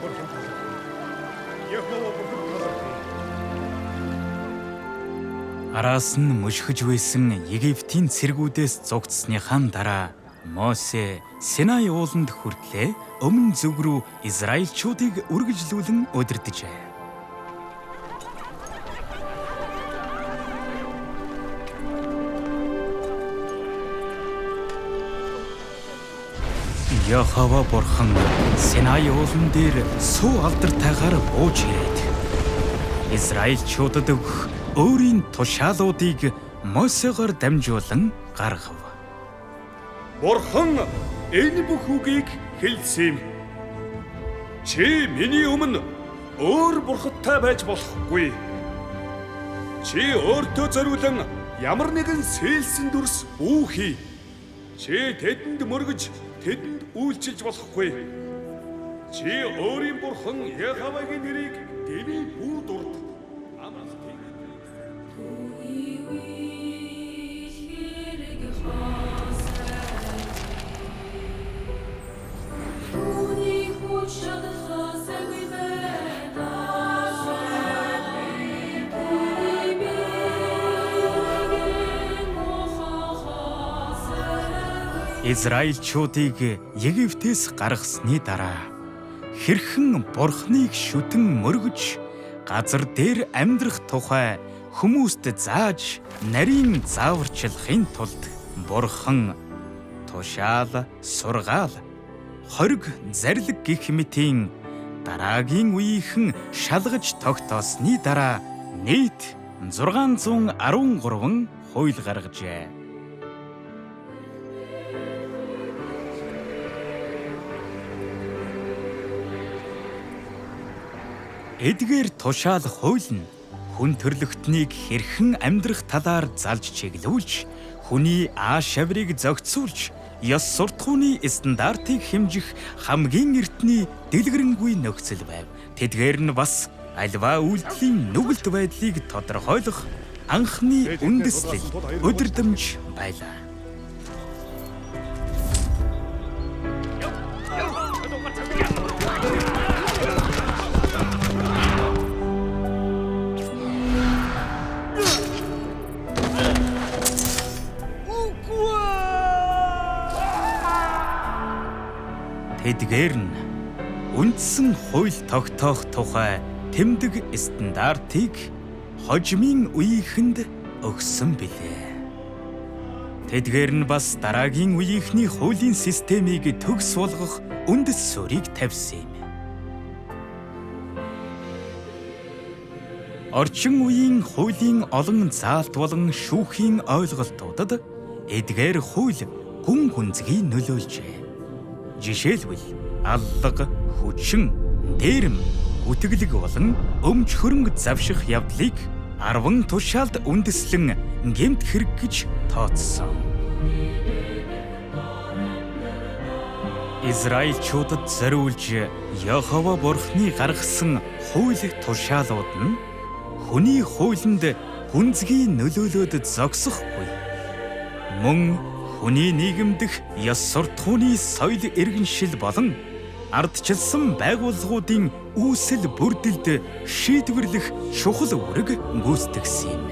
бурхан талархав. Яхова бурхан талархав. Араас нь мөшгөж байсан Египтийн цэргүүдээс зугтсныхаа дараа Мосе Синай ууланд хүртлээ өмнө зүг рүү Израильчуудыг үргэлжлүүлэн удирджээ. Яхова бурхан Синай уулан дээр суу алдартайгаар бууж ирээд Израильчуудад өгөх өөрийн тушаалуудыг Мосегоор дамжуулан гаргав. Бурхан энэ бүх үгийг хэлсэн юм. Чи миний өмнө өөр бурхадтай байж болохгүй. Чи өөртөө зориулан ямар нэгэн сээлсэн дүрс бүү хий. Чи тэдэнд мөргөж тэдэнд үйлчилж болохгүй. Чи өөрийн бурхан Яхавагийн нэрийг дэвий бүр дурд. Израильчуудыг Египтээс гаргасны дараа хэрхэн бурхныг шүтэн мөргөж газар дээр амьдрах тухай хүмүүст зааж нарийн зааварчилахын тулд бурхан тушаал, сургаал, хориг, зарлиг гэх мэтийн дараагийн үеийнхэн шалгаж тогтоосны дараа нийт 613 хууль гаргажээ. Эдгээр тушаал хууль нь хүн төрлөختнийг хэрхэн амьдрах талаар залж чиглүүлж, хүний ааш авирыг зохицуулж, ёс суртахууны стандартыг хэмжих хамгийн эртний дэлгэрэнгүй нөхцөл байв. Тэдгээр нь бас альва үйлдэлийн нүгэлт байдлыг тодорхойлох анхны үндэслэл, өдөрдмж байлаа. Эдгээр нь үндсэн хууль тогтоох тухай тэмдэг стандартыг хожимын үеийнхэнд өгсөн билээ. Тэдгээр нь бас дараагийн үеийнхний хуулийн системийг төгс болгох үндэс суурийг тавьсан юм. Орчин үеийн хуулийн олон заалт болон шүүхийн ойлголтуудад эдгээр хууль гүн гүнзгий нөлөөлжээ. Жишээлбэл аллага, хүчин, дээрэм, үтгэлэг болон өмч хөрөнгө завших явдлыг 10 тушаалд үндэслэн гэмт хэрэг гэж тооцсон. Израильчуудад зориулж Яхова бурхны гаргасан хууль тушаалууд нь хүний хуулинд гүнзгий нөлөөлөд зогсохгүй. Мөн хүний нийгэмдэх ёс суртахууны соёл иргэншил болон ардчилсан байгууллагуудын үүсэл бүрдэлд шийдвэрлэх чухал үүрэг гүйцэтгсэн юм.